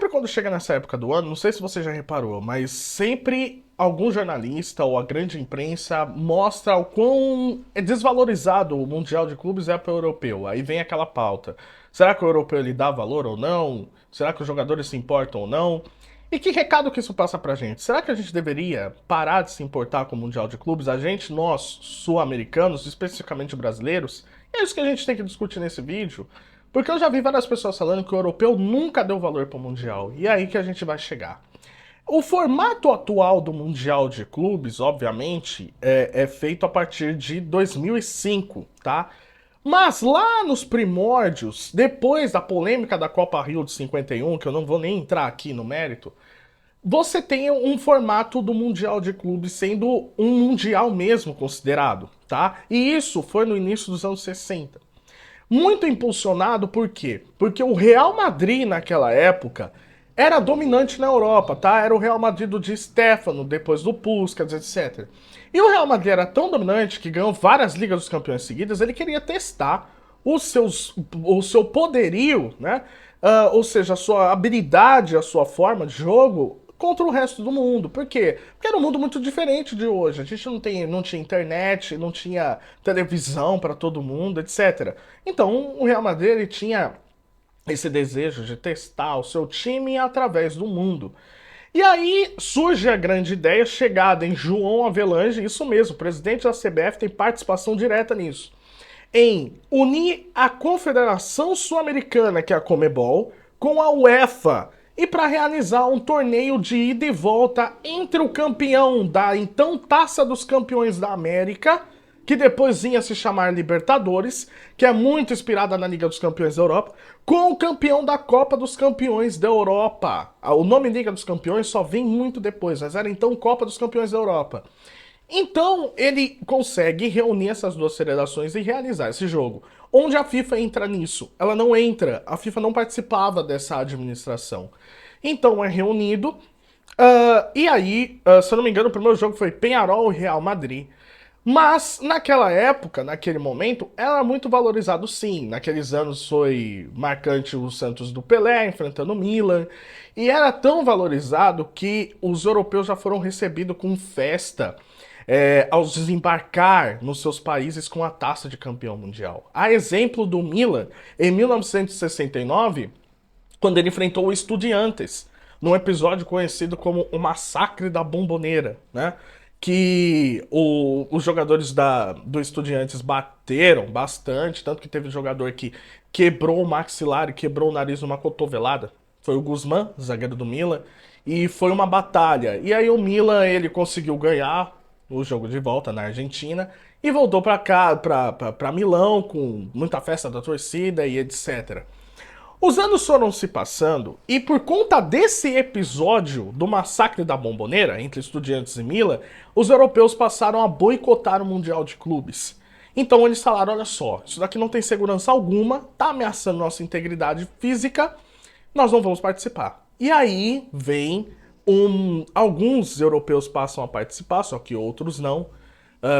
sempre quando chega nessa época do ano, não sei se você já reparou, mas sempre algum jornalista ou a grande imprensa mostra o quão desvalorizado o Mundial de Clubes é para o europeu. Aí vem aquela pauta. Será que o europeu ele dá valor ou não? Será que os jogadores se importam ou não? E que recado que isso passa pra gente? Será que a gente deveria parar de se importar com o Mundial de Clubes? A gente, nós, sul-americanos, especificamente brasileiros? E é isso que a gente tem que discutir nesse vídeo. Porque eu já vi várias pessoas falando que o europeu nunca deu valor para o Mundial. E é aí que a gente vai chegar. O formato atual do Mundial de Clubes, obviamente, é feito a partir de 2005, tá? Mas lá nos primórdios, depois da polêmica da Copa Rio de 51, que eu não vou nem entrar aqui no mérito, você tem um formato do Mundial de Clubes sendo um Mundial mesmo considerado, tá? E isso foi no início dos anos 60. Muito impulsionado por quê? Porque o Real Madrid naquela época era dominante na Europa, tá? Era o Real Madrid do Di Stéfano, depois do Puskás, etc. E o Real Madrid era tão dominante que ganhou várias Ligas dos Campeões seguidas, ele queria testar o seu poderio, né? Ou seja, a sua habilidade, a sua forma de jogo contra o resto do mundo. Por quê? Porque era um mundo muito diferente de hoje. A gente não tinha internet, não tinha televisão para todo mundo, etc. Então, o Real Madrid ele tinha esse desejo de testar o seu time através do mundo. E aí surge a grande ideia, chegada em João Avelange, isso mesmo, o presidente da CBF tem participação direta nisso, em unir a Confederação Sul-Americana, que é a Conmebol, com a UEFA, e para realizar um torneio de ida e volta entre o campeão da então Taça dos Campeões da América, que depois vinha se chamar Libertadores, que é muito inspirada na Liga dos Campeões da Europa, com o campeão da Copa dos Campeões da Europa. O nome Liga dos Campeões só vem muito depois, mas era então Copa dos Campeões da Europa. Então ele consegue reunir essas duas federações e realizar esse jogo. Onde a FIFA entra nisso? Ela não entra, a FIFA não participava dessa administração. Então é reunido, e aí, se eu não me engano, o primeiro jogo foi Peñarol e Real Madrid. Mas naquela época, naquele momento, era muito valorizado sim. Naqueles anos foi marcante o Santos do Pelé enfrentando o Milan. E era tão valorizado que os europeus já foram recebidos com festa ao desembarcar nos seus países com a taça de campeão mundial. A exemplo do Milan, em 1969, quando ele enfrentou o Estudiantes, num episódio conhecido como o Massacre da Bombonera, né? Que os jogadores do Estudiantes bateram bastante, tanto que teve um jogador que quebrou o maxilar e quebrou o nariz numa cotovelada. Foi o Guzmán, zagueiro do Milan, e foi uma batalha. E aí o Milan ele conseguiu ganhar o jogo de volta na Argentina e voltou para cá, para Milão, com muita festa da torcida e etc. Os anos foram se passando e por conta desse episódio do massacre da Bombonera entre Estudiantes e Milan, os europeus passaram a boicotar o Mundial de Clubes. Então eles falaram, olha só, isso daqui não tem segurança alguma, tá ameaçando nossa integridade física, nós não vamos participar. E aí vem alguns europeus passam a participar, só que outros não.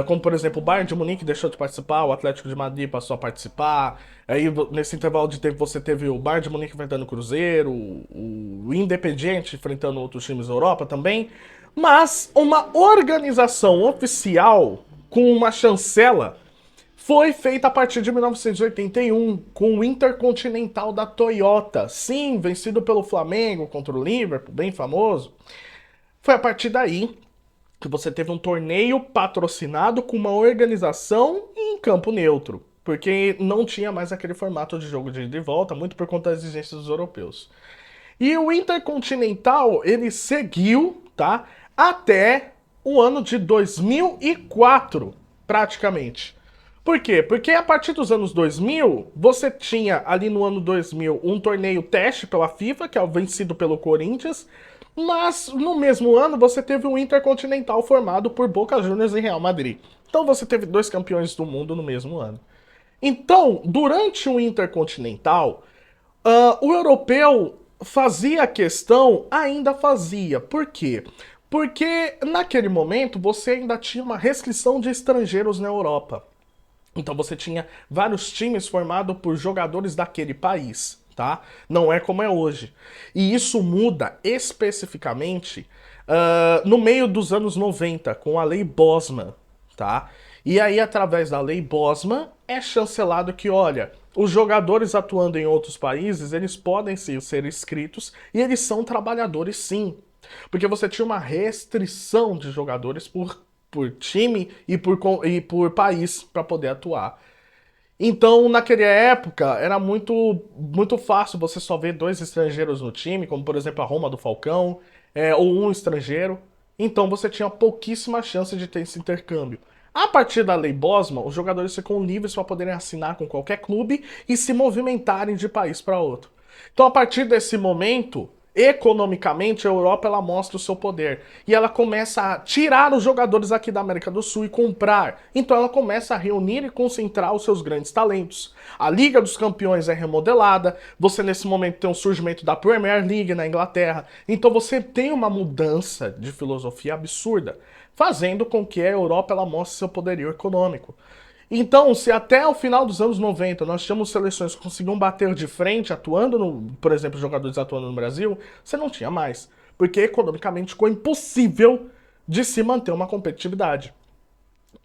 Como, por exemplo, o Bayern de Munique deixou de participar, o Atlético de Madrid passou a participar. Aí, nesse intervalo de tempo, você teve o Bayern de Munique enfrentando o Cruzeiro, o Independiente enfrentando outros times da Europa também. Mas uma organização oficial com uma chancela foi feita a partir de 1981, com o Intercontinental da Toyota. Sim, vencido pelo Flamengo contra o Liverpool, bem famoso. Foi a partir daí que você teve um torneio patrocinado com uma organização em campo neutro, porque não tinha mais aquele formato de jogo de ida e volta, muito por conta das exigências dos europeus. E o Intercontinental, ele seguiu, tá, até o ano de 2004, praticamente. Por quê? Porque a partir dos anos 2000, você tinha ali no ano 2000 um torneio teste pela FIFA, que é o vencido pelo Corinthians, mas no mesmo ano você teve um Intercontinental formado por Boca Juniors e Real Madrid. Então você teve dois campeões do mundo no mesmo ano. Então, durante o Intercontinental, o europeu fazia questão, ainda fazia. Por quê? Porque naquele momento você ainda tinha uma restrição de estrangeiros na Europa. Então você tinha vários times formados por jogadores daquele país. tá? Não é como é hoje. E isso muda especificamente no meio dos anos 90, com a Lei Bosman, tá? E aí, através da Lei Bosman, é chancelado que, olha, os jogadores atuando em outros países, eles podem sim ser inscritos e eles são trabalhadores sim. Porque você tinha uma restrição de jogadores por time e por país para poder atuar. Então, naquela época, era muito fácil você só ver dois estrangeiros no time, como por exemplo a Roma do Falcão, ou um estrangeiro. Então você tinha pouquíssima chance de ter esse intercâmbio. A partir da Lei Bosman, os jogadores ficam livres para poderem assinar com qualquer clube e se movimentarem de país para outro. Então, a partir desse momento, economicamente, a Europa ela mostra o seu poder. E ela começa a tirar os jogadores aqui da América do Sul e comprar. Então ela começa a reunir e concentrar os seus grandes talentos. A Liga dos Campeões é remodelada. Você, nesse momento, tem o surgimento da Premier League na Inglaterra. Então você tem uma mudança de filosofia absurda, fazendo com que a Europa ela mostre seu poderio econômico. Então, se até o final dos anos 90 nós tínhamos seleções que conseguiam bater de frente, atuando, por exemplo, jogadores atuando no Brasil, você não tinha mais. Porque economicamente ficou impossível de se manter uma competitividade.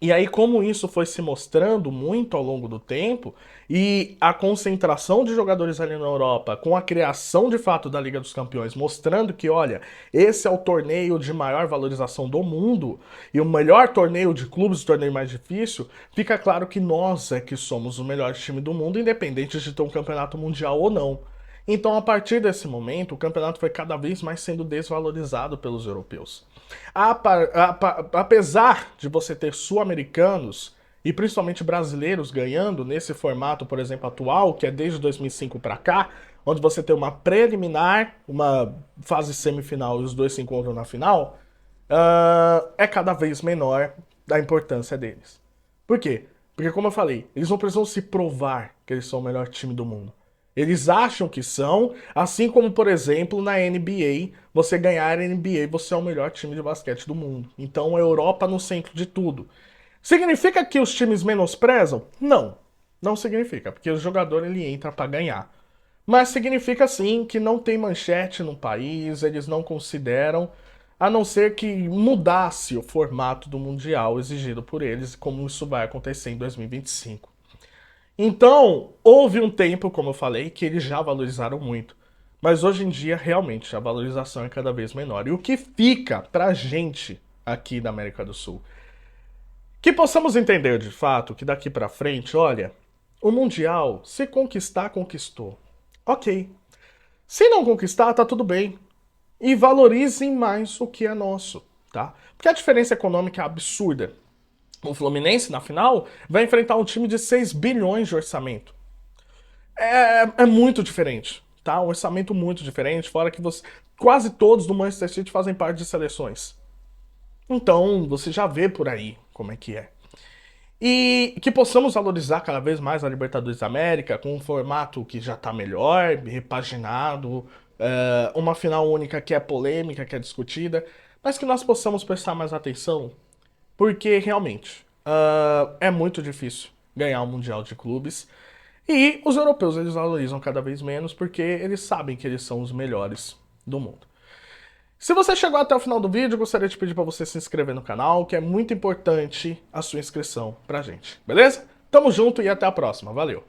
E aí, como isso foi se mostrando muito ao longo do tempo, e a concentração de jogadores ali na Europa, com a criação de fato da Liga dos Campeões, mostrando que, olha, esse é o torneio de maior valorização do mundo, e o melhor torneio de clubes, o torneio mais difícil, fica claro que nós é que somos o melhor time do mundo, independente de ter um campeonato mundial ou não. Então, a partir desse momento, o campeonato foi cada vez mais sendo desvalorizado pelos europeus. Apesar de você ter sul-americanos e principalmente brasileiros ganhando nesse formato, por exemplo, atual, que é desde 2005 para cá, onde você tem uma preliminar, uma fase semifinal e os dois se encontram na final, é cada vez menor a importância deles. Por quê? Porque, como eu falei, eles não precisam se provar que eles são o melhor time do mundo. Eles acham que são, assim como, por exemplo, na NBA, você ganhar a NBA, você é o melhor time de basquete do mundo. Então, a Europa no centro de tudo. Significa que os times menosprezam? Não, não significa, porque o jogador ele entra para ganhar. Mas significa sim que não tem manchete no país, eles não consideram, a não ser que mudasse o formato do Mundial exigido por eles, como isso vai acontecer em 2025. Então, houve um tempo, como eu falei, que eles já valorizaram muito. Mas hoje em dia, realmente, a valorização é cada vez menor. E o que fica pra gente aqui da América do Sul? Que possamos entender de fato que daqui pra frente, olha, o Mundial, se conquistar, conquistou. Ok. Se não conquistar, tá tudo bem. E valorizem mais o que é nosso, tá? Porque a diferença econômica é absurda. O Fluminense, na final, vai enfrentar um time de 6 bilhões de orçamento. É muito diferente, tá? Um orçamento muito diferente, fora que quase todos do Manchester City fazem parte de seleções. Então, você já vê por aí como é que é. E que possamos valorizar cada vez mais a Libertadores da América, com um formato que já tá melhor, repaginado, uma final única que é polêmica, que é discutida, mas que nós possamos prestar mais atenção, porque realmente é muito difícil ganhar um Mundial de Clubes. E os europeus eles valorizam cada vez menos porque eles sabem que eles são os melhores do mundo. Se você chegou até o final do vídeo, eu gostaria de pedir para você se inscrever no canal, que é muito importante a sua inscrição pra gente, beleza? Tamo junto e até a próxima, valeu!